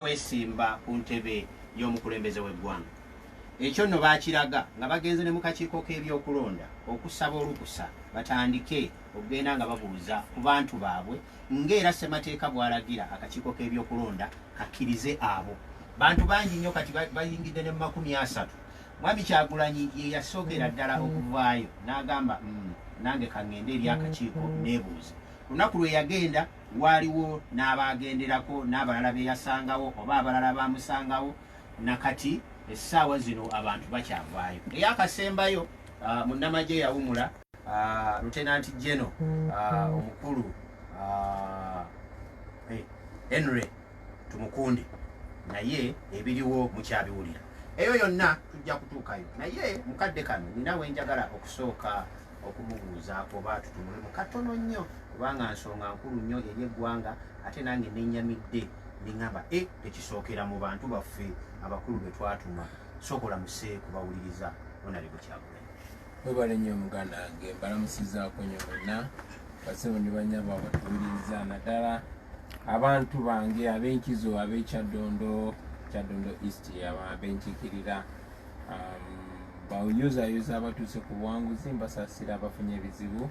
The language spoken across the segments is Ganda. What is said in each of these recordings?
kwesimba ku ntebe y'omukulembeze w'eggwanga. Ekyo nno baakiraga nga bagenze ne mu kakiiko k'ebyokulonda okusaba olukusa batandike okugenda nga babuuza ku bantu baabwe ng'era ssemateeka bw'alagira akakiiko k'ebyokulonda kakkirize abo. Bantu bangi nnyo kati bayingidde ne mu 30. Mwami Kyagulanyi ye yasookera ddala okuvaayo n'agamba nange kaŋŋende eri akakiiko neebuuze. Lunaku lwe yagenda waaliwo n'abaagenderako n'abalala be yasangawo oba abalala baamusangawo nakati essaawa zino abantu bakyavaayo. Eyakasembayo munnamagye yawumula Lieutenant General omukulu Henry Tumukunde, naye ebiriwo mukyabiwulira. Eyo yonna tujja kutuukayo, naye mukadde kano nina we njagala okusooka okumubuuzaako oba tutunule mu katono nnyo kubanga nsonga nkulu nnyo eri eggwanga ate nange nennyamidde neŋŋamba tekisookera mu bantu baffe abakulu be twatuma sokola muse kubawuliriza Honorable Kyagulanyi. Webale nnyo muganda wange, mbalamusizaako nnyo bonna basebo ne banyabo abatuwuliriza naddala abantu bange ab'enkizo ab'ekyaddondo East ab'enkiikirira bawunyuzayuza abatuuse ku buwanguzi mbasaasira abafunye ebizibu.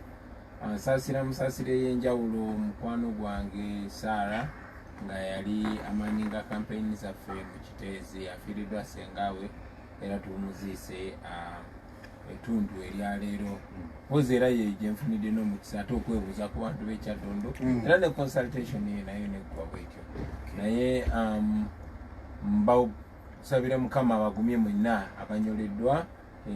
Nsaasira musaasire ey'enjawulo mukwano gwange Saara nga yali amaninga campaign zaffe mu Kiteezi afiiriddwa ssengawe era tumuziise etundu eryaleero mpozi era ye gye nfunidde n'omukisa ate okwebuuza ku bantu b'ekyaddondo era ne consultation ye nayo neggwa bwetyo naye mbasabira Mukama abagumye mwenna abanyoleddwa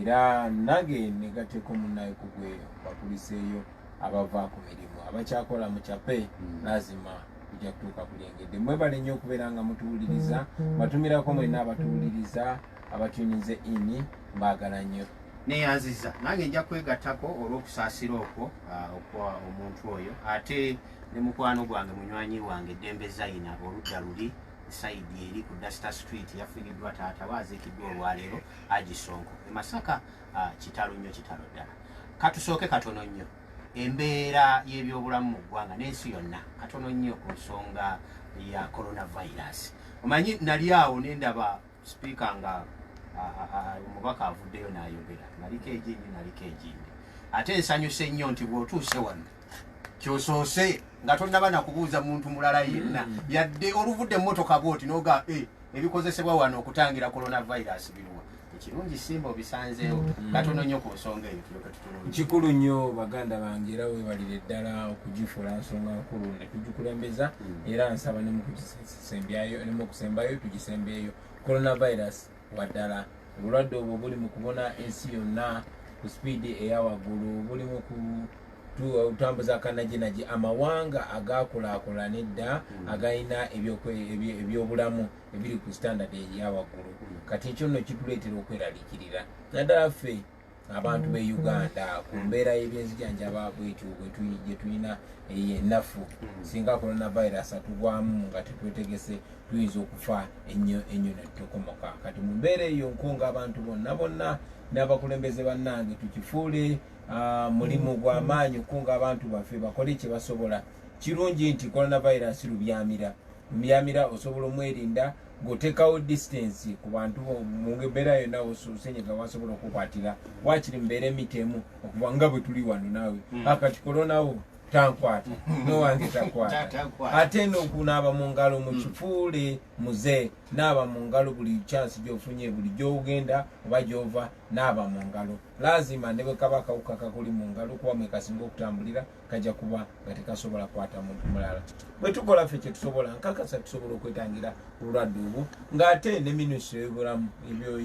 era nange negateeko munnayo ku gwe bakuliseeyo abava ku mirimu abakyakola mu kyape lazima kujja kutuuka kulyengedde. Mwebale nnyo okubeera nga mutuwuliriza batumirako mwenna abatuwuliriza abatunize ini mbaagala nnyo. Neyanziza nange nja kwegattako olw'okusaasira okwo okwa omuntu oyo ate ne mukwano gwange munywanyi wange Eddembe Zaina oludda luli saidi eri ku Dasta Street yafiiriddwa taata waaziikiddwa olwaleero Agisonko e Masaka. Kitalo nnyo kitalo ddala. Katusooke katono nnyo embeera y'ebyobulamu mu ggwanga n'ensi yonna katono nnyo ku nsonga ya coronavirus. Omanyi nali awo ne ndaba sipiika nga omubaka avuddeyo n'ayogera naliko ejindi ate nsanyuse nnyo nti bw'otuuse wano kyosoose nga tonnaba nakubuuza muntu mulala yenna yadde oluvudde emmotoka bwoti n'oga ebikozesebwa wano okutangira coronavirus biruwa. Ekirungi simba obisanzeewo katono nnyo ku nsonga eyo tulyoke tutunulire. Kikulu nnyo baganda bange era weebalire ddala okugifuula nsonga nkulu ne tugikulembeza era nsaba ne mu kusembayo tugisembeeyo. Coronavirus waddala obulwadde obwo buli mu kubona ensi yonna ku sipiidi eyawaggulu, buli mu kutambuza akanaginaji amawanga agaakulaakulana edda agayina ebyobulamu ebiri ku standard eyawaggulu. Kati ekyo nno kituleetera okweraliikirira naddala ffe abantu b'e Uganda ku mbeera y'ebyenzijanjaba bwetyo gye tulina ennafu singa coronavirus atugwamu nga tetwetegese tuyinza okufa ennyo ne tukomoka. Kati mu mbeera eyo nkunga abantu bonna n'abakulembeze bannange tukifuule mulimu gw'amaanyi okunga abantu baffe bakole kye basobola. Kirungi nti coronavirus lubyamira osobola omwerinda ng'oteekawo distance ku bantu mu mbeera yonna osenyiga wasobola okukwatira waakiri mbeera emitemu okuba nga bwe tuli wano naawe akati kolonawo tankwata nowange takwata ate n'okunaaba mu ngalo mu kifuule muze naaba mu ngalo buli chance gy'ofunye buli gy'ogenda oba gy'ova naaba mu ngalo lazima ne bwe kaba akawuka kakuli mu ngalo kuba mwe kasinga okutambulira kajja kuba nga tekasobola kwata muntu mulala. Bwe tukola ffe kye tusobola nkakasa tusobola okwetangira obulwadde obwo ng'ate ne minisitule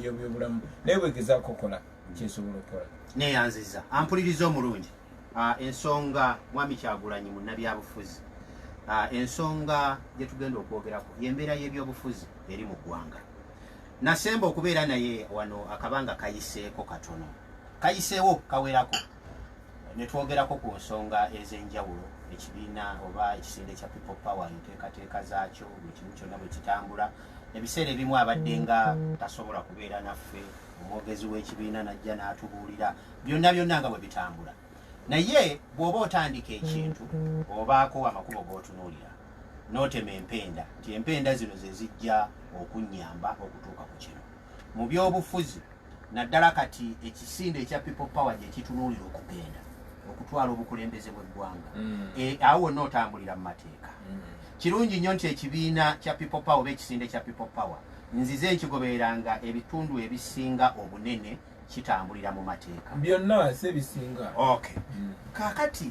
y'ebyobulamu naye bwegezaako kola kyesobola okukola. Neyanziza ampuliriza omulungi ensonga Mwami Kyagulanyi munnabyabufuzi ensonga gye tugenda okwogerako y'embeera y'ebyobufuzi eri mu ggwanga. Nasemba okubeera naye wano akabanga kayiseeko katono kayiseewo kawerako ne twogerako ku nsonga ez'enjawulo ekibiina oba ekisinde kya People Power enteekateeka zaakyo buli kimu kyonna bwe kitambula. Ebiseera ebimu abadde nga tasobola kubeera naffe omwogezi w'ekibiina najja n'atubuulira byonna nga bwe bitambula. Naye bw'oba otandika ekintu obaako amakubo g'otunuulira n'otema empenda nti empenda zino ze zijja okunnyamba okutuuka ku kino mu byobufuzi naddala kati ekisinde ekya people power gye kitunuulira okugenda okutwala obukulembeze bw'eggwanga awo wonna otambulira mu mateeka kirungi nnyo nti ekibiina kya people power oba ekisinde kya people power nzize nkigobereranga ebitundu ebisinga obunene kitambulira mu mateeka byonna se bisinga okay kakati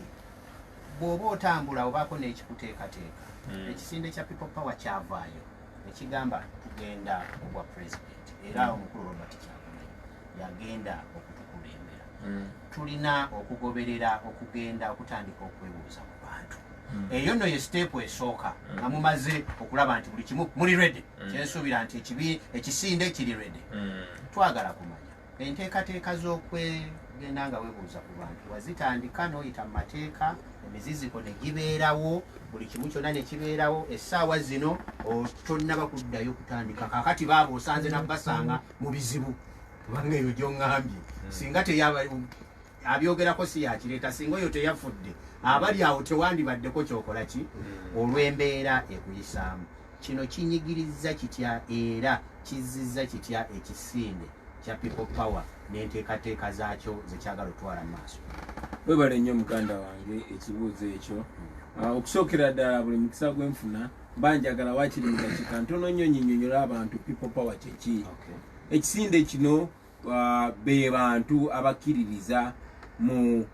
bw'oba otambula obaako n'ekikuteekateeka ekisinde kya people power kyavaayo ekigamba tugenda obwa president era omukulu Robert Kyagulanyi yagenda okutukulembera tulina okugoberera okugenda okutandika okwebuuza ku bantu eyo nno ye siteepu esooka nga mumaze okulaba nti buli kimu muli ready kyensuubira nti ekisinde kiri ready twagala kumanya enteekateeka z'okwegenda nga weebuuza ku bantu wazitandika n'oyita mu mateeka emiziziko ne gibeerawo buli kimu kyonna ne kibeerawo essaawa zino tonnaba kuddayo kutandika kakati baaba osanze nabbasanga mu bizibu kubanga eyo gy'oŋŋambye singa abyogerako si yakireeta singa oyo teyafudde abali awo tewandibaddeko kyokola ki olw'embeera ekuyisaamu kino kinyigiriza kitya era kizizza kitya ekisinde kya people power n'enteekateeka zaakyo zekyagala otwala mu maaso webale nnyo muganda wange ekibuuzo ekyo okusookera ddala buli mukisa gwenfuna banjagala wakiri mu dakiika ntono nnyo nyinyonyola abantu people power kyeki ekisinde kino be bantu abakkiririza mu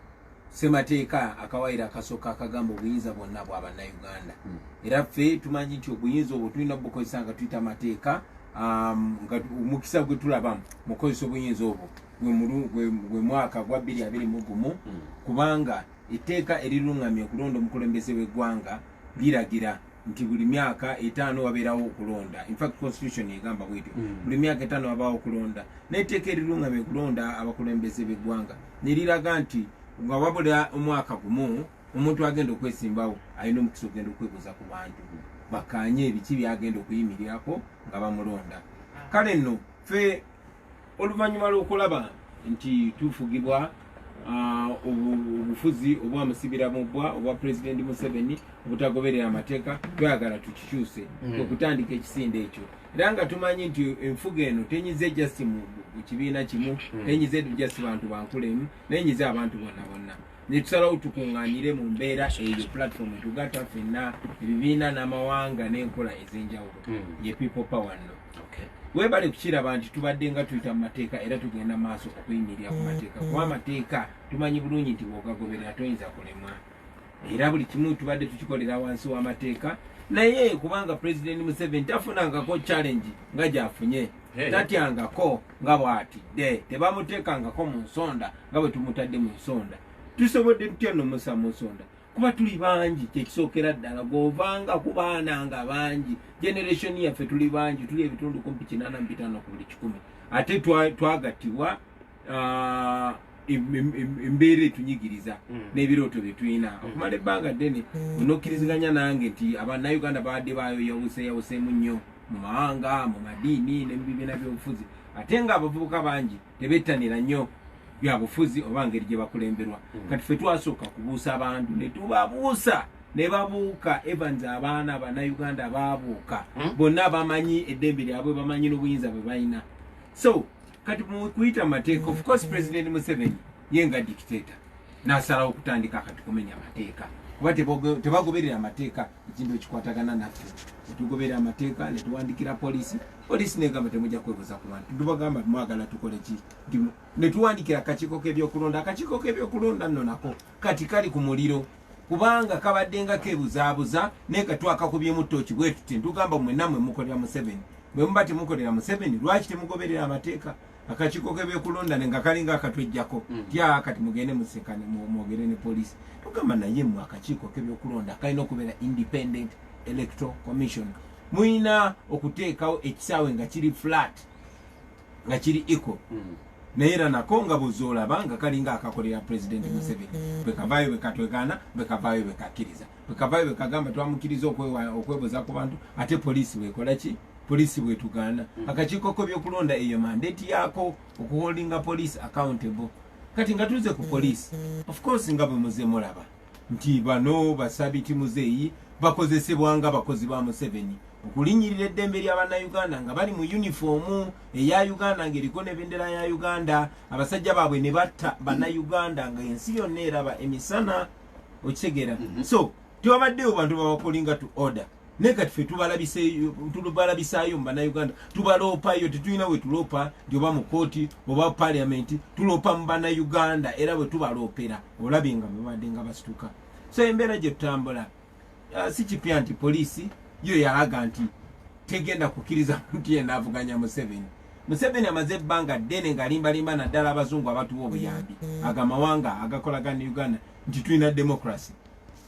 ssemateeka akawaire akasooka akagamba obuyinza bwonna bwa bannayuganda era ffe tumanyi nti obuyinza obwo tulina obukozesa nga tuyita mateeka nga omukisa gwe tulabamu mukozesa obuyinza obwo gwe mwaka gwa 2021 kubanga etteeka eriruŋŋamye okulonda omukulembeze w'eggwanga liragira nti buli myaka 5 wabeerawo okulonda infact constitution egamba bwetyo buli myaka 5 wabaawo okulonda n'etteeka eriruŋŋamye okulonda abakulembeze b'eggwanga neriraga nti nga wabula omwaka gumu omuntu agenda okwesimbawo alina omukisa ogenda okwebuuza ku bantu bakanye ebiki byagenda okuyimirirako nga bamulonda kale nno ffe oluvannyuma lw'okulaba nti tufugibwa obufuzi obwamusibira mu bbwa obwa pulezidenti Museveni obutagoberera amateeka twagala tukikyuse okutandika ekisinde ekyo era nga tumanyi nti enfuga eno tenyize jasi mu kibiina kimu tenyize jasi bantu bankulemu nenyize abantu bonna bonna netusalawo tukuŋŋaanire mu mbeera eyo platform etugatta ffenna ebibiina n'amawanga n'enkola ez'enjawulo ye people power nno webale kukiraba nti tubadde nga tuyita mu mateeka era tugenda maaso okuyimirira ku mateeka kuba amateeka tumanyi bulungi nti bw'ogagoberera toyinza kulemwa era buli kimu tubadde tukikolera wansi w'amateeka naye kubanga pulezidenti Museveni tafunangako challenge nga gyafunye tatyangako nga bw'atidde tebamuteekangako mu nsonda nga bwe tumutadde mu nsonda tusobodde tutya nomusa mu nsonda kuba tuli bangi kyekisookera ddala govanga ku baana nga bangi generation yaffe tuli bangi tuli ebitundu 85 ku buli 100 ate twagattibwa embeera etunyigiriza n'ebirooto bye tulina okumala ebbanga ddene onokkiriziganya nange nti abannayuganda baadde yawuseemu nnyo mu mawanga mu madiini ne mu bibiina by'obufuzi ate nga abavubuka bangi tebettanira nnyo byabufuzi oba ngeri gye bakulemberwa kati ffe twasooka kubuusa abantu ne tubabuusa ne babuuka Evans abaana bannayuganda baabuuka bonna bamanyi eddembe lyabwe bamanyi n'obuyinza bwe balina so kati mu kuyita amateeka of course president Museveni ye nga dictator n'asalawo okutandika kati kumenya amateeka kuba tebagoberera amateeka ekintu ekikwatagana naffe netugoberera amateeka netuwandikira polisi negamba temujja kwebuuza ku bantu tubagamba mwagala tukole ki netuwandikira akakiiko k'ebyokulonda nno nako kati kali ku muliro kubanga kabadde nga keebuzaabuza naye katwakakubyemu ttooki bwe tuti ntugamba mwennammwe mukolera Museveni bwe muba temukolera Museveni lwaki temugoberera amateeka akakiiko k'ebyokulonda nga kalinga akatwejjako tya kati mugende musekane mwogere ne polisi tugamba naye mu akakiiko k'ebyokulonda kalina okubeera independent electoral commission muyina okuteekawo ekisaawe nga kiri flat nga kiri equal naye era nako nga buzoolaba nga kalinga akakolera pulezidenti Museveni bwekavaayo bwekatwegana bwekavaayo bwekakkiriza bwekavaayo bwekagamba twamukkiriza okwebuuza ku bantu ate polisi bwekola ki polisi bwetugaana akakiiko k'ebyokulonda eyo mandate yaako okuholdinga polisi accountable kati nga tuze ku polisi of course nga bwe muze mulaba nti bano basabiti muzeeyi bakozesebwa nga abakozi ba Museveni okulinyirira eddembe ly'abannayuganda nga bali mu yunifoomu eya Uganda ng'eriko n'ebendera ya Uganda, abasajja baabwe ne batta bannayuganda nga ensi yonna eraba emisana okitegeera. So tewabaddewo bantu babakolinga to order naye kati ffe tubalabisaayo mu bannayuganda, tubaloopayo. Tetulina bwe tuloopa nti oba mu kooti oba paliamenti, tuloopa mu bannayuganda era bwe tubaloopera olabye nga babadde nga basituka. So embeera gye tutambula si kipya nti poliisi yo yalaga nti tegenda kukkiriza muntu yenna avuganya Museveni. Museveni amaze ebbanga ddene ng'alimbalimba naddala abazungu abatuwa obuyambi agamawanga agakolagana Uganda nti tulina demokrasi.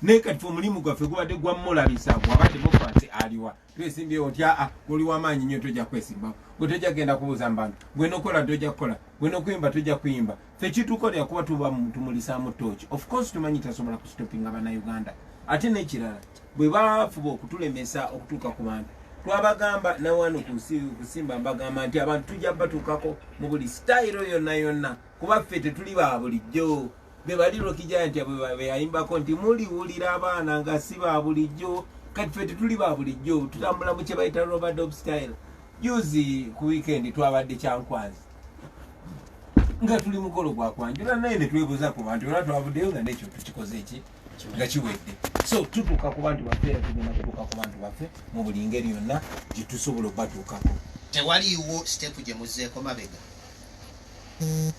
Naye kati omulimu gwaffe gubadde gwammulabisa bw'aba demokrasi aliwa twesimbyewo nti oli w'amaanyi nnyo tojja kwesimbawo, gwe tojja genda kubuuza mu bantu, gwe nokola tojja kukola, gwe nokuyimba tojja kuyimba. Ffe kitukolera kuba tumulisaamu tooki. Of course tumanyi tasobola kusitopinga bannayuganda. Ate n'ekirala bwe bafuba okutulemesa okutuuka ku bantu twabagamba nawano kusimba mbagamba nti abantu tujja batuukako mu buli sitayiro yonna yonna kuba ffe tetuli ba bulijjo. Be bali Rockijaya nti bwe yayimbako nti muliwulira abaana nga si ba bulijjo. Kati ffe tetuli ba bulijjo, tutambula mu kye bayita Robert Dobb style. Juzi ku weekend twabadde Kyankwanzi nga tuli mukolo gwa kwanjula naye ne twebuuza ku bantu era twavuddeyo nga n'ekyo tukikoze eki nga kiwedde. So tutuuka ku bantu baffe era tugenda kutuuka ku bantu baffe mu buli ngeri yonna gye tusobola okubatuukako. Tewaliiwo sitepu gye muzzeeko mabega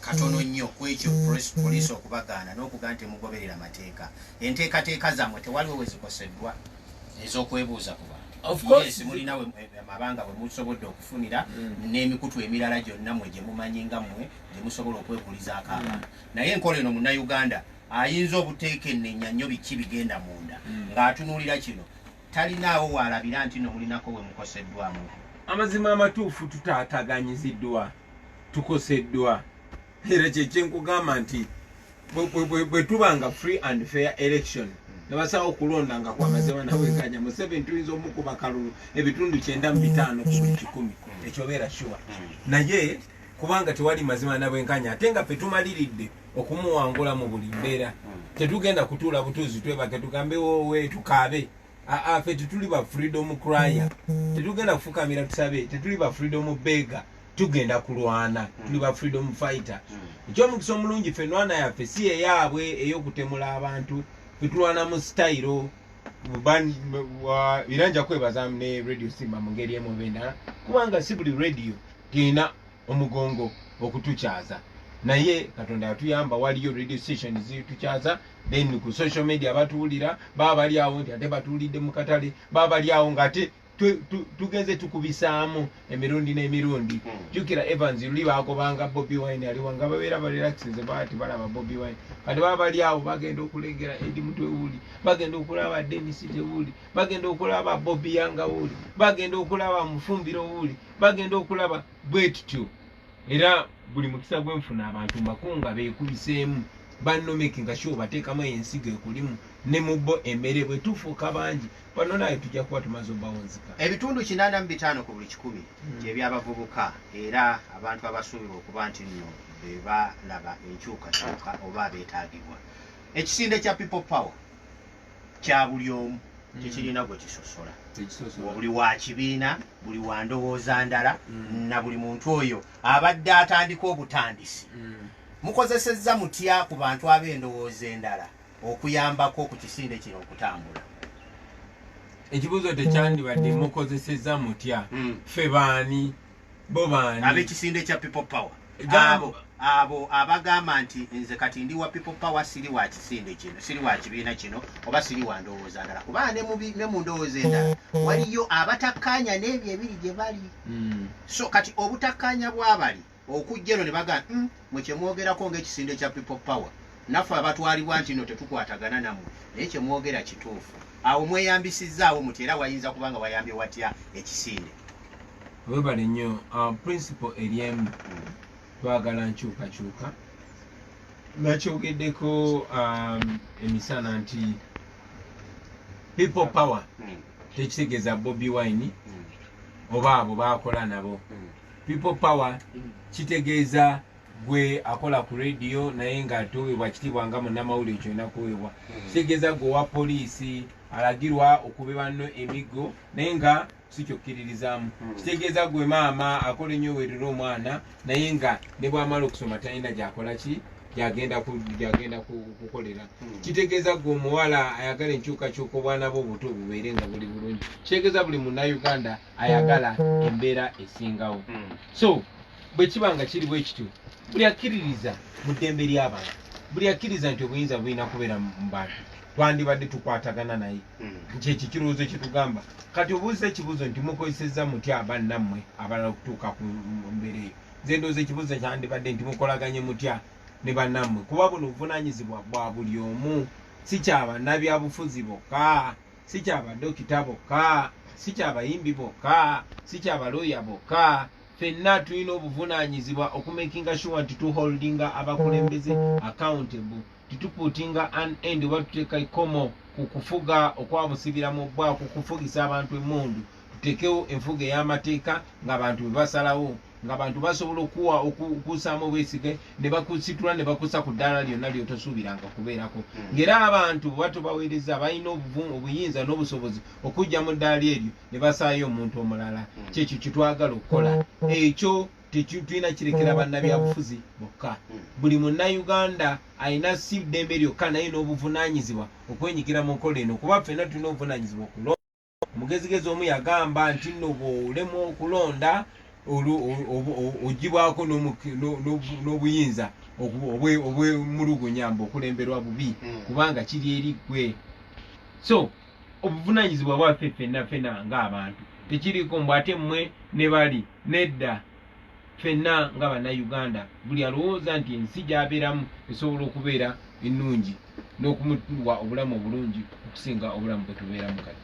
katono nnyo ku ekyo poliisi okubagaana n'okugaa nti mugoberera amateeka. Enteekateeka zammwe tewaliwo we zikoseddwa ez'okwebuuza ku bantu. Of course mulina amabanga bwe musobodde okufunira n'emikutu emirala gyonna mwe gye mumanyi nga mmwe gye musobola okwebulizaako abantu. Naye enkola eno munnayuganda ayinza obuteeka ennenya nnyo biki bigenda munda ng'atunuulira kino talinaawo waalabira nti no mulinako we mukoseddwamu. Amazima amatuufu tutaataganyiziddwa, tukoseddwa. Era kyenkugamba nti bwe tubanga free and fair election nebasawo okulonda nga kwamazima nawekanya Museveni tuyinza omukuba kalulu ebitundu 9.5 ku buli 100 ekyobeera sure. Naye kubanga tewali mazima nabwenkanya ate nga ffe tumaliridde okumuwangula mu buli mbeera tetugenda kutuula butuuzi twebake tugambe wowe tukaabe. Ffe tetuli ba freedom crier, tetugenda kufukamira tusabe, tetuli ba freedom beggar, tugenda kulwana, tuli ba freedom fighter. Ekyomukisa omulungi ffe nwana yaffe si eyaabwe ey'okutemula abantu, ffe tulwana mu style iranja kwebaza ne radio Simba mu ngeri emu bendala kubanga si buli radio tiina omugongo okutukyaza. Naye Katonda yatuyamba waliyo radio station zitukyaza, then ku social media batuwulira baba bali awo nti ate batuwulidde mu katale, baba bali awo ng'ate tugeze tukubisaamu emirundi n'emirundi. Jukira Evans luli baagobanga Bobi Wine aliwo nga babeera barelaxize baati balaba Bobi Wine. Kati baba bali awo bagenda okulegera Eddie Mutwe wuli, bagenda okulaba Dennis Tewuli, bagenda okulaba Bobi Yanga wuli, bagenda okulaba Mufumbiro wuli, bagenda okulaba bwetutyo. Era buli mukisa gwenfuna abantu makunga beekubiseemu bannomakinga sure bateekamu ensigo ekulimu ne mubbo emmere bwe tufuuka bangi bano naye tujja kuba tumaze obbawonzika. Ebitundu 85 ku buli 100 gy'ebyabavubuka era abantu abasuubirwa okuba nti nno be balaba enkyukakyuka oba beetaagibwa. Ekisinde kya people power kya buli omu tekirina gwe kisosola. Buli wa kibiina, buli wa ndowooza ndala na buli muntu oyo abadde atandika obutandisi. Mukozesezza mutya ku bantu ab'endowooza endala okuyambako ku kisinde kino okutambula? Ekibuuzo tekyandibadde mukozesezza mutya ffe baani bo baani ab'ekisinde kya people power abo abagamba nti nze kati ndi wa people power siri wa kisinde kino, siri wa kibiina kino oba siri wa ndowooza ndala kubanga ne mu ndowooza endala waliyo abatakkaanya n'ebyo ebiri gye bali. So kati obutakkaanya bw'abali okujja eno ne bagamba mwe kye mwogerako ng'ekisinde kya people power naffe abatwalibwa nti no tetukwatagana nammwe naye kye mwogera kituufu. Awo mweyambisizzaawo muti era wayinza kubanga wayambye watya ekisinde. Webale nnyo principle eryemu twagala nkyukakyuka. Nakyogeddeko emisana nti people power tekitegeeza Bobi Wine oba abo baakola nabo. People power kitegeeza gwe akola ku radio naye nga toweebwa kitiibwa nga munnamawulire kyolina kuweebwa. Kitegeeza gwe wa poliisi alagirwa okubeba nno emiggo naye nga sikyokkiririzaamu kitegeeza gwe maama akola ennyo werera omwana naye nga ne bwamala okusoma talina gyakola ki gyagenda kukolera kitegeeza gwe omuwala ayagala enkyukakyuka obwana bwe obuto bubeere nga buli bulungi kitegeeza buli munnayuganda ayagala embeera esingawo so bwe kiba nga kiri bwe kityo buli akkiririza mu ddembe ly'abantu buli akkiriza nti obuyinza bulina kubeera mu bantu twandibadde tukwatagana naye kyeki kirowoozo kyetugamba kati obuuza ekibuuzo nti mukozesezza mutya bannammwe abalala okutuuka ku mbeera eyo nze ndowooza ekibuuzo kyandibadde nti mukolaganye mutya ne bannammwe kuba buno obuvunaanyizibwa bwa buli omu si kyabannabyabufuzi bokka si kyabadokita bokka si kyabayimbi bokka si kyabalooya bokka ffenna tulina obuvunaanyizibwa okumakinga sure nti tuholdinga abakulembeze accountable tituputinga an end oba tuteeka ikomo ku kufuga okwabusibira mu bbwa ku kufugisa abantu emmundu tutekewo enfuga ey'amateeka ng'abantu bwe basalawo ng'abantu basobola okukusaamu obwesige ne bakusitula ne bakusa ku ddaala lyonna lyotosuubiranga kubeerako ng'era abantu bwe batubaweereza balina obuyinza n'obusobozi okujja mu ddaala eryo ne basaayo omuntu omulala kyekyo kitwagala okukola ekyo tulina kirekera bannabyabufuzi bokka buli munnayuganda alina si ddembe lyokka naye n'obuvunaanyizibwa okwenyigira mu nkola eno kuba ffenna tulina obuvunaanyizibwa okulonda omugezigezi omu yagamba nti nno bw'olemu okulonda ogibwako n'obuyinza obwemulugunyamba okulemberwa bubi kubanga kiri eri gwe so obuvunaanyizibwa bwaffe ffenna ng'abantu tekiriko mbw ate mmwe ne bali nedda ffenna nga bannayuganda buli alowooza nti ensi gy'abeeramu esobola okubeera ennungi n'okumuwa obulamu obulungi okusinga obulamu bwe tubeeramu kati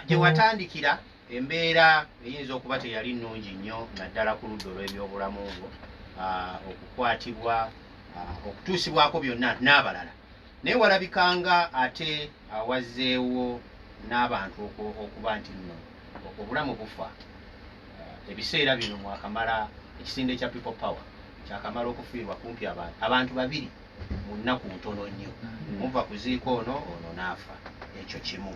gye watandikira embeera eyinza okuba teyali nnungi nnyo naddala ku ludda olw'ebyobulamu bwo okukwatibwa okutuusibwako byonna n'abalala naye walabikanga ate wazzeewo n'abantu okuba nti nno obulamu bufa ebiseera bino mwakamala ekisinde kya people power kyakamala okufiirwa kumpi abantu babiri mu nnaku ntono nnyo muva kuziika ono n'afa ekyo kimu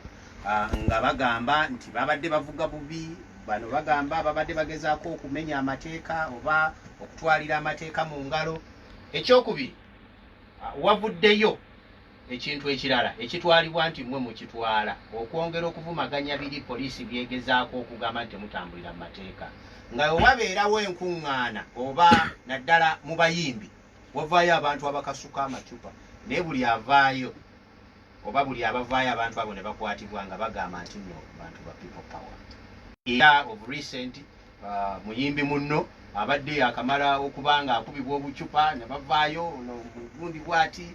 nga bagamba nti babadde bavuga bubi bano bagamba babadde bagezaako okumenya amateeka oba okutwalira amateeka mu ngalo ekyokubiri wavuddeyo ekintu ekirala ekitwalibwa nti mmwe mukitwala okwongera okuvumaganya biri poliisi byegezaako okugamba nti temutambulira mu mateeka nga obabeerawo enkuŋŋaana oba naddala mu bayimbi wavaayo abantu abakasuka amacupa naye buli avaayo oba buli abavaayo abantu abo ne bakwatibwa nga bagamba nti nno bantu ba people power era of recent muyimbi munno abadde akamala okuba nga akubibwa obucupa ne bavaayo gundi bwati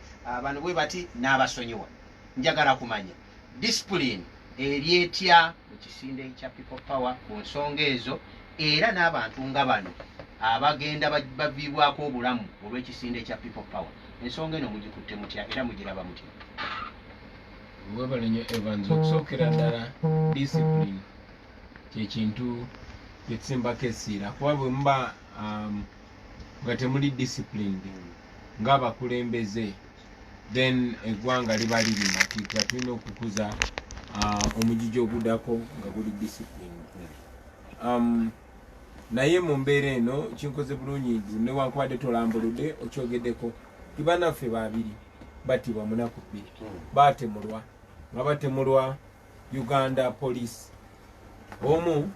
bano bwe bati n'abasonyiwa njagala kumanya discipline eri etya mu kisinde kya people power ku nsonga ezo era n'abantu nga bano abagenda baviibwako obulamu olw'ekisinde kya people power ensonga eno mugikutte mutya era mugiraba mutya webale nnyo Evans okusookera ddala discipline kyekintu kyekisimbako essiira kuba bwe muba nga temuli discipline ng'abakulembeze then eggwanga liba liri matiika tulina okukuza omugigi oguddako nga guli discipline naye mu mbeera eno kinkoze bulungi newankubadde tolambuludde okyogeddeko tibanaffe babiri battibwa munaku bbiri batemulwa nga batemulwa Uganda police omu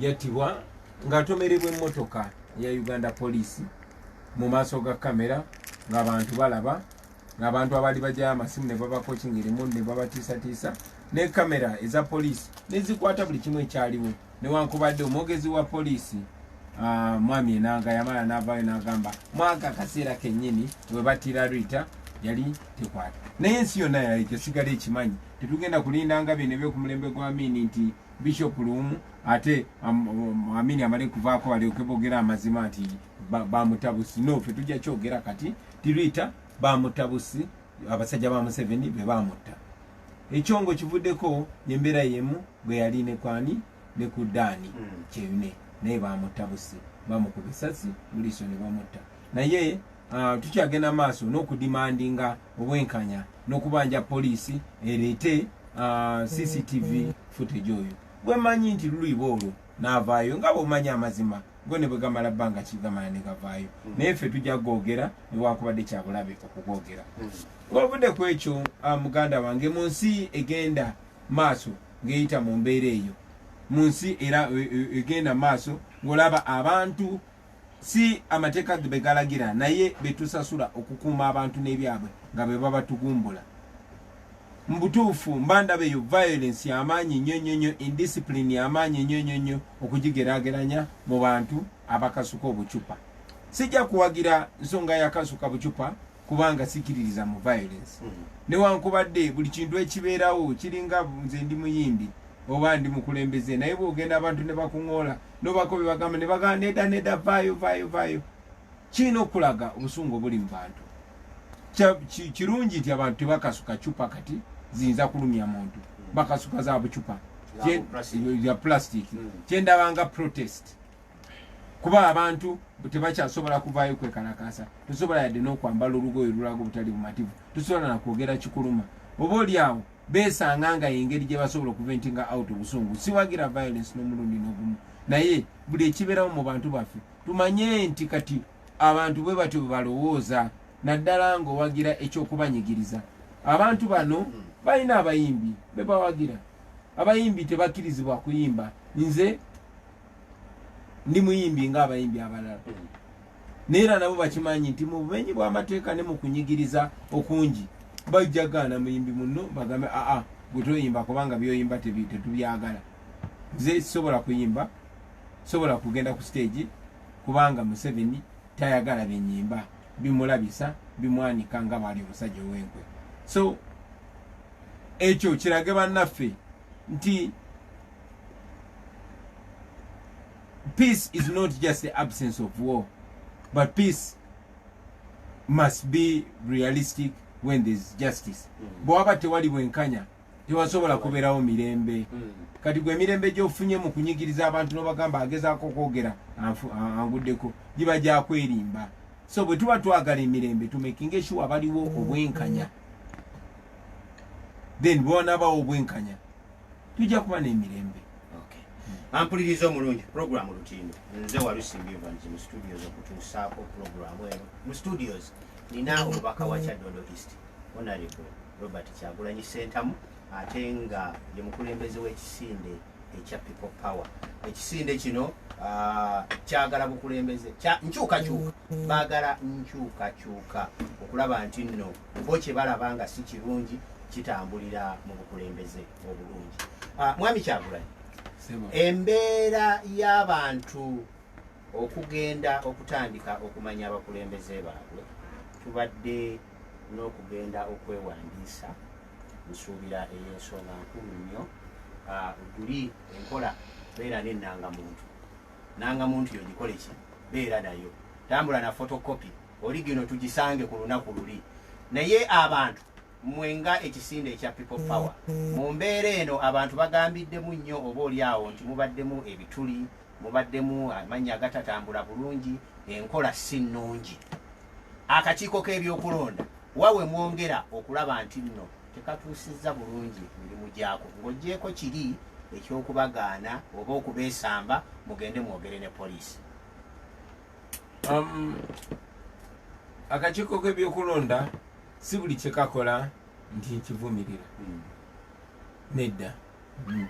yattibwa ng'atomererwa emmotoka ya Uganda police mu maaso ga kamera ng'abantu balaba ng'abantu abali bajjayo amasimu ne babakokingirimu ne babatiisatiisa ne kamera eza poliisi nezikwata buli kimu ekyaliwo newankubadde omwogezi wa poliisi mwami enanga yamala n'avaayo n'agamba mwaka akaseera kennyini we battira Rita yali tekwata naye ensi yonna yalikyo sigala ekimanyi tetugenda kulindanga bino ebyokumulembe gwa Amini nti Bishop Luumu ate Amini amale kuvaako balyoke boogera amazima nti bamutabusi no ffe tujja kyogera kati ti Rita bamutabusi abasajja ba Museveni be bamutta ekyongo kivuddeko embeera yemu bwe yali ne kwani ne ku Dani kyeyune naye bamutabusi bamukuba essasi buliiso ne bamutta naye tukyagenda maaso n'okudimandinga obwenkanya n'okubanja poliisi ereete CCTV footage oyo gwe manyi nti luliba olwo n'avaayo nga bw'omanya amazima gwe ne bwe gamala bbanga kigamala ne gavaayo naye ffe tujja googera newakubadde kyabulabe okugoogera ng'ovudde ku ekyo muganda wange mu nsi egenda maaso ng'eyita mu mbeera eyo mu nsi era egenda maaso ng'olaba abantu si amateeka ge begalagira naye betusasula okukuuma abantu n'ebyabwe nga be baba tugumbula mu butuufu mbandaba eyo violence y'amaanyi nnyo indiscipline y'amaanyi nnyo okugigeraageranya mu bantu abakasuka obucupa sijja kuwagira nsonga yakasuka bucupa kubanga sikiririza mu violence newankubadde buli kintu ekibeerawo kiringa nze ndi muyimbi oba ndi mukulembeze naye bwogenda abantu ne bakuŋoola nobako bye bagamba ne bagamba nedda vaayo kirina okulaga obusungu obuli mu bantu kirungi nti abantu tebakasuka cupa kati ziyinza kulumya muntu bakasuka za bucupa ya plastic kyendabanga protest kuba abantu tebakyasobola kuvaayo kwekalakasa tusobola yadde n'okwambala olugoye lulaga obutali bumativu tusobola nakwogera kikuluma oba oli awo besanga nga engeri gye basobola okuventinga out obusungu siwagira violence n'omulundi n'ogumu naye buli ekibeerawo mu bantu baffe tumanye nti kati abantu bwe batyo balowooza naddala ng'owagira ekyokubanyigiriza abantu bano balina abayimbi bebawagira abayimbi tebakkirizibwa kuyimba nze ndi muyimbi ng'abayimbi abalala neera nabo bakimanyi nti mu bumenyi bw'amateeka ne mu kunyigiriza okungi bajjagaana muyimbi muno bagambe gwe toyimba kubanga byoyimba tetubyagala nze sisobola kuyimba sobola kugenda ku stage kubanga Museveni tayagala byenyimba bimulabisa bimwanika nga bali omusajja ow'enkwe so ekyo kirage bannaffe nti peace is not just the absence of war but peace must be realistic when there's justice bwaba tewali bwenkanya tewasobola kubeerawo mirembe kati gwe emirembe gy'ofunye mu kunyigiriza abantu n'obagamba agezaako okwogera anguddeko giba gyakwerimba so bwe tuba twagala emirembe tumekinga eshuwa baliwo obwenkanya then bwonabawo obwenkanya tujja kuba n'emirembe ampuliriza omulungi programu lutindo nze walusimbiva nti mu studios okutuusaako programu eno mu studios nina omubaka wa Kyaddondo East Honorable Robert Kyagulanyi Ssentamu ate nga ye mukulembeze w'ekisinde ekya People Power ekisinde kino kyagala bukulembeze nkyukakyuka baagala nkyukakyuka okulaba nti nno bo kye balaba nga si kirungi kitambulira mu bukulembeze obulungi mwami Kyagulanyi embeera y'abantu okugenda okutandika okumanya abakulembeze baabwe tubadde n'okugenda okwewandiisa nsuubira ey'ensonga nkulu nnyo tuli enkola beera n'ennangamuntu yo gikole ki beera nayo tambula na photocopy oli gino tugisange ku lunaku luli naye abantu mwenga ekisinde ekya People Power mu mbeera eno abantu bagambiddemu nnyo oba oli awo nti mubaddemu ebituli mubaddemu amannya agatatambula bulungi enkola si nnungi akakiiko k'ebyokulonda wawe mwongera okulaba nti nno tekatuusizza bulungi mirimu gyako ng'oggyeko kiri ekyokubagaana oba okubeesamba mugende mwogere ne poliisi akakiiko k'ebyokulonda si buli kyekakola nti nkivumirira nedda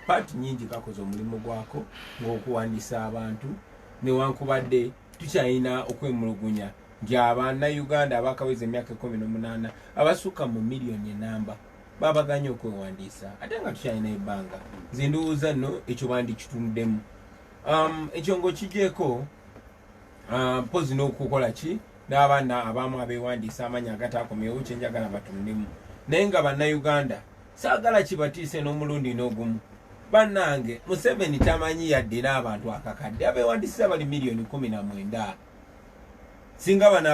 paati nyingi kakoze omulimu gwako ng'okuwandiisa abantu newankubadde tukyalina okwemulugunya nti abannayuganda abakaweza emyaka 18 abasukka mu miliyoni enamba babaganye okwewandiisa ate nga tukyalina ebbanga nze ndowooza nno ekyo bandikitunuddemu ekyo ng'okigyeko mpozi n'okukola ki n'abaana abamu abeewandiisa amanya agataakomyewo kyenjagala batundemu naye nga bannayuganda saagala kibatiise n'omulundi n'ogumu bannange Museveni tamanyi yadde n'abantu akakadde abeewandiisa bali miliyoni 19 singa bano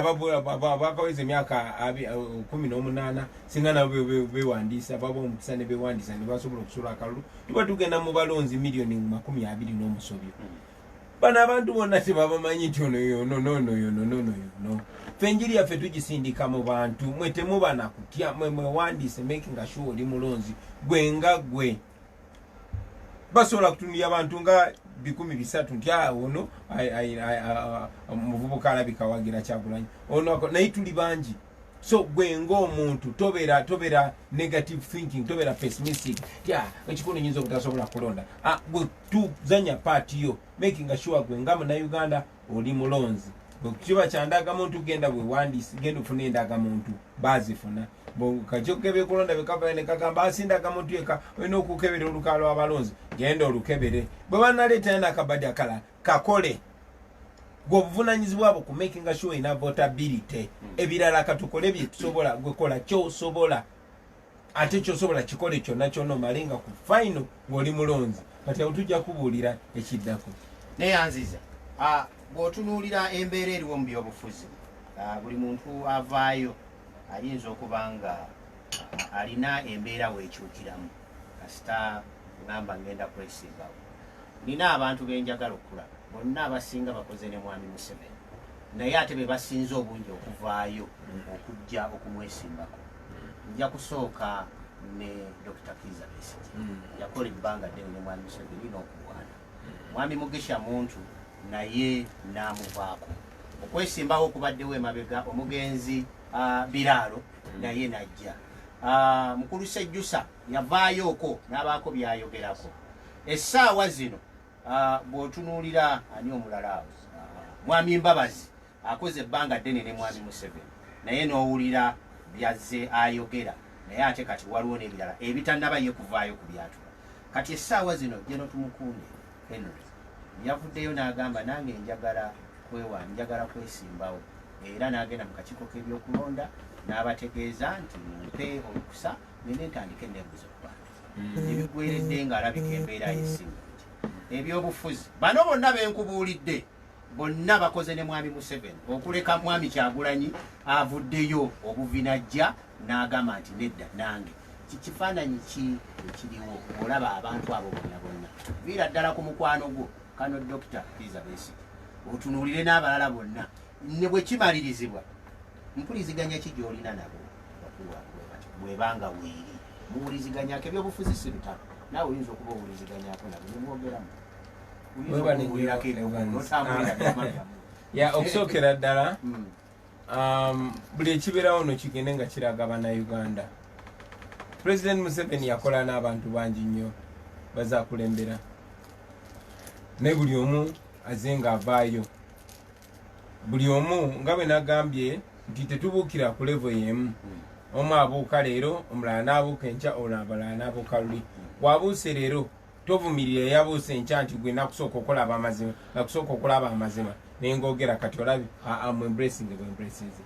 abakaweza emyaka 18 singa nabo beewandiisa baba omukisa ne beewandiisa ne basobola okusula akalulu tuba tugenda mu balonzi miliyoni 20 n'omusobyo bano abantu bonna tebabamanyi nti ono yono fenjiri yaffe tugisindika mu bantu mwe temuba na kutya mwe mwewandiise making sure oli mulonzi gwe nga gwe basobola kutunulya abantu nga 130 nti ono muvubuka alabika wagira Kyagulanyi ono naye tuli bangi so gwe ng'omuntu tobera negative thinking tobera pessimistic ekikulu nyinza okutasobola kulonda gwe tuzanya paati yo making sure gwe nga Munnayuganda oli mulonzi kiba kyandagamuntu genda bwewandiisi genda ofuna endagamuntu bazifuna kakyokebye kulonda bekava nekagamba asindagamuntu eka olina okukebera olukaalo lw'abalonzi genda olukebere bwe banaleetayo nakabadi akala kakole gwe obuvunanyizibwa bwo ku making sure ina votability ebirala katukole byetusobola gwekola kyosobola ate kyosobola kikole kyonna kyonna omale nga ku final ng'oli mulonzi kati awo tujja kubuulira ekiddako neyanziza bw'otunuulira embeera eriwo mu byobufuzi buli muntu avaayo ayinza okuba nga alina embeera weekyukiramu kasita ngamba ngenda kwesimbawo nina abantu benjagala okulaba bonna abasinga bakoze ne mwami Museveni naye ate be basinze obungi okuvaayo okujja okumwesimbako nja kusooka ne Dr. Kizza Besigye yakola ebbanga ddene ne mwami Museveni n'okulwana mwami Mugisha muntu naye n'amuvaako okwesimbawo okubaddewo emabega omugenzi Biraalo naye najja mukulu Sejjusa yavaayooko n'abaako byayogerako essaawa zino bw'otunuulira ani omulala awo mwami Mbabazi akoze ebbanga ddene ne mwami Museveni naye n'owulira byazze ayogera naye ate kati waliwo n'ebirala ebitannaba ye kuvaayo ku byatula kati essaawa zino Jeno Tumukunde Henry yavuddeyo n'agamba nange njagala kwesimbawo era n'agenda mu kakiiko k'ebyokulonda n'abategeeza nti mumpe olukusa nene ntandike enneebuzo ku bantu ebigweredde ng'alabika embeera yesinga ebyobufuzi bano bonna benkubuulidde bonna bakoze ne mwami Museveni okuleka mwami Kyagulanyi avuddeyo obuvinajja n'agamba nti nedda nange kifaananyi ki ekiriwo olaba abantu abo bonna viira ddala ku mukwano gwo kano Dr. Kizza Besigye otunuulire n'abalala bonna ne bwe kimalirizibwa mpuliziganya ki gy'olina nabo bwebanga weeri muwuliziganyako ebyobufuzi si bitalo naawe oyinza okuba owuliziganyako nabo nemwogeramu okusookera ddala buli ekibeerawo no kigende nga kiraga Bannayuganda. President Museveni yakola n'abantu bangi nnyo bazakulembera naye buli omu aze nga avaayo buli omu nga bwe nagambye nti tetubuukira ku levo y'emu omu abuuka leero omulala n'abuuka enkya olw'abalala n'abuuka luli bw'abuuse leero tovumirira yabuuse enkya nti gwe nakusooka okulaba amazima nakusooka okulaba amazima naye ng'ogera kati olabi mu embracing bwembraces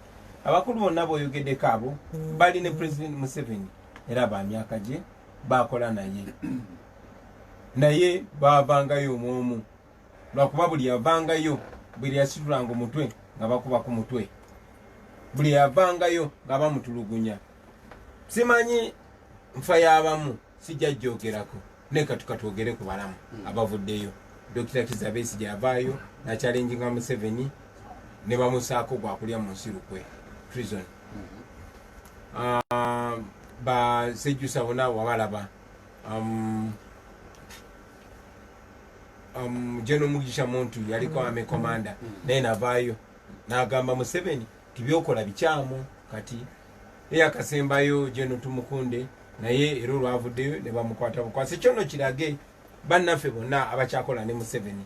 abakulu bonna b'oyogeddeko abo bali ne President Museveni era ba myaka gye bakola naye baavangayo omwomu lwakuba buli yavangayo buli yasitulanga omutwe nga bakuba ku mutwe buli yavangayo nga bamutulugunya simanyi nfa y'abamu sijja jjogerako naye katukatwogere ku balamu abavuddeyo Dr. Kizza Besigye avaayo nakyalenjinga Museveni ne bamusaako gwakulya mu nsirukwe prison ba Sejjusa bonna wabalaba Jeno Mugisha muntu yaliko ame komanda naye navaayo n'agamba Museveni tibyokola bikyamu kati akasembayo Jeno Tumukunde naye era olwavuddeyo ne bamukwata bukwasi kyono kirage bannaffe bonna abakyakola ne Museveni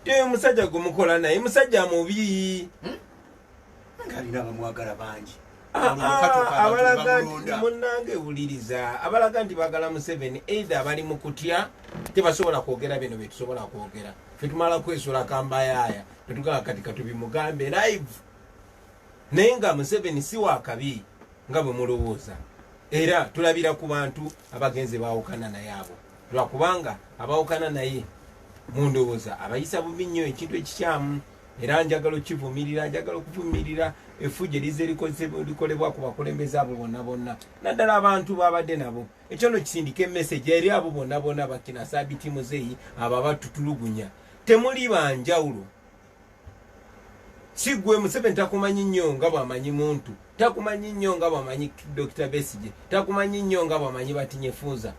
teyo musajja gumukola naye musajja mubi ngalina bamwagala bangi abalaga nti munnange wuliriza abalaga nti baagala Museveni either abali mu kutya tebasobola kwogera bino bye tusobola kwogera ffe tumala kwesula kambayaaya tetugaa kati katubimugambe live naye nga Museveni si wakabi nga bwe mulowooza era tulabira ku bantu abagenze baawukana naye abo lwakubanga abaawukana naye mundowooza abayisa bubi nnyo ekintu ekikyamu era njagala okuvumirira effujjo erize likolebwa ku bakulembeze abo bonna bonna naddala abantu babadde nabo ekyono kisindika emesegi eri abo bonna bonna bakina Sabiti Muzeeyi abo abatutulugunya temuli banjawulo sigwe Museveni takumanyi nnyo nga bw'amanyi muntu, takumanyi nnyo nga bw'amanyi Dr. Besigye, takumanyi nnyo nga bw'amanyi Batinyefuuza.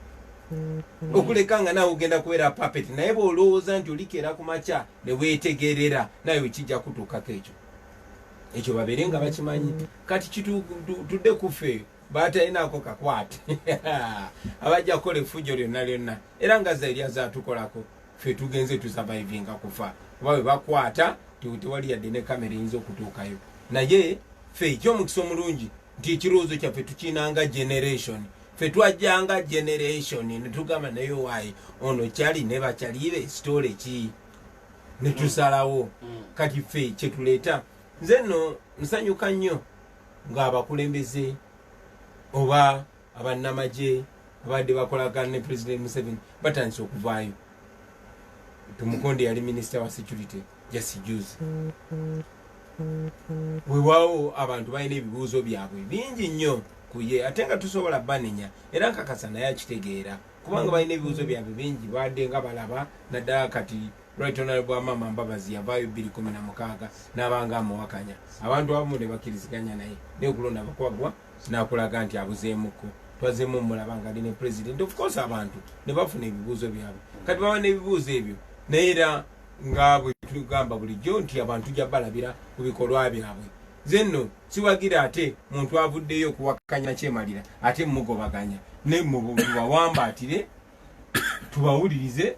Okuleka nga naawe ogenda kubeera puppet, naye bw'olowooza nti olikeera ku makya ne weetegerera naye wekijja kutuukako ekyo babeere nga bakimanyi. Kati kitudde ku ffe batalinaako kakwate abajja kukola effujjo lyonna era nga zaatukolako ffe tugenze tusurvivinga kufa kuba bwe bakwata tewali yadde ne kamera eyinza okutuukayo. Naye ffe ekyomukisa omulungi nti ekirowoozo kyaffe tukiinanga generation, ffe twajjanga generation ne tugamba naye waayi ono kyali ne bakyalibe sitole ki ne tusalawo. Kati ffe kyetuleeta nze nno nsanyuka nnyo ng'abakulembeze oba abannamagye abadde bakolagana ne President Museveni batandise okuvaayo. Tumukonde yali minisita wa security just juice. Weewaawo abantu balina ebibuuzo byabwe bingi nnyo kuye ate nga tusobola banenya era nkakasa naye akitegeera kubanga balina ebibuuzo byabwe bingi badde nga balaba naddala kati Right Honorable Amama Mbabazi yavaayo 2016 n'abanga amuwakanya abantu abamu ne bakkiriziganya naye naye okulonda bakwagwa n'akulaga nti abuzeemuko twazeemu mulaba nga ali ne president. Of course abantu ne bafuna ebibuuzo byabwe kati baba n'ebibuuzo ebyo naye era nga bwe tugamba bulijjo nti abantu tujja balabira ku bikolwa byabwe. Nze nno siwagira ate muntu avuddeyo okuwakanya kyemalira ate mugobaganya ne mubawambaatire tubawulirize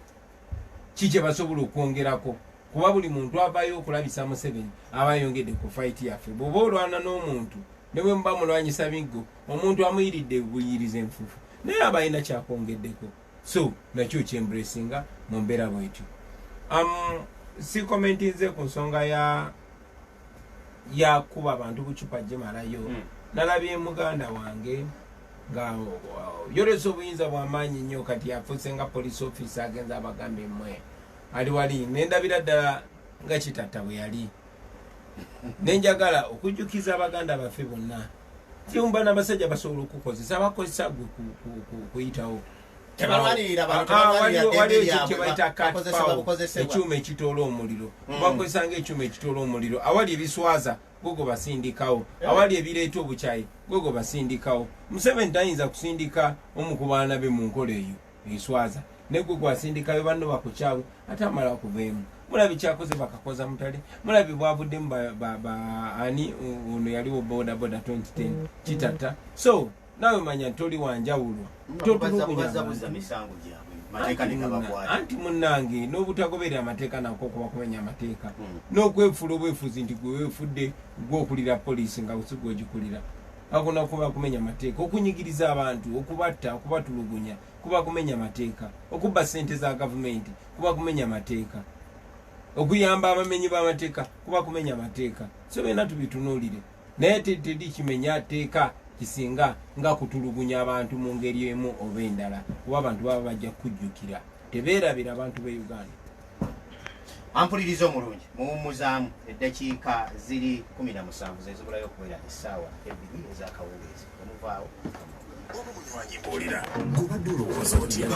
kiki basobola okwongerako kuba buli muntu avaayo okulabisa Museveni aba yongedde ku fight yaffe. Bw'oba olwana n'omuntu ne bwe muba mulwanyisa biggo omuntu amuyiridde buyiriza enfufu naye aba alina kyakwongeddeko, so nakyo kyembulesinga mu mbeera bwetyo. Si commentinze ku nsonga ya kuba abantu bucupa gyemalayo. Nalabye muganda wange nga yolesa obuyinza bw'amaanyi nnyo kati afuuse nga police officer agenza abagambe mmwe ali wali nendabira ddala nga kitatta bwe yali nenjagala okujjukiza abaganda baffe bonna tiumba n'abasajja basobola okukozesa bakozesa gwe kuyitawo waliyo kyebayita ekyuma ekitoola omuliro bakozesanga ekyuma ekitoola omuliro awali ebiswaza gogo basindikawo awali ebireeta obukyayi gogo basindikawo. Museveni tayinza kusindika omu ku baana be mu nkola eyo eswaza ne gwe gwasindikayo banno bakukyawe ate amala okuveemu. Mulabi kyakoze bakakoza mutale, mulabi bwavuddemu ani ono yaliwo boda 2010 kitata. So nawe manya toli wanjawulo anti munnange n'obutagoberera amateeka nako kuba kumenya amateeka n'okwefula obwefuzi nti gwe weefudde gwokulira poliisi nga busi gwegikulira akona kuba kumenya amateeka. Okunyigiriza abantu, okubatta, okubatulugunya kuba kumenya amateeka. Okubba ssente za gavumenti kuba kumenya amateeka. Okuyamba abamenyi b'amateeka kuba kumenya amateeka. So byonna tubitunuulire naye teri kimenya teeka kisinga nga kutulugunya abantu mu ngeri emu oba endala kuba abantu baba bajja kujjukira tebeerabira abantu be Uganda. Ampuliriza omulungi muwummuzaamu eddakiika ziri 17 zezibulayo okubeera essaawa 2 ez'akawungeezi omuvaawo obulwanyi mbuulira gubadde olowooza otya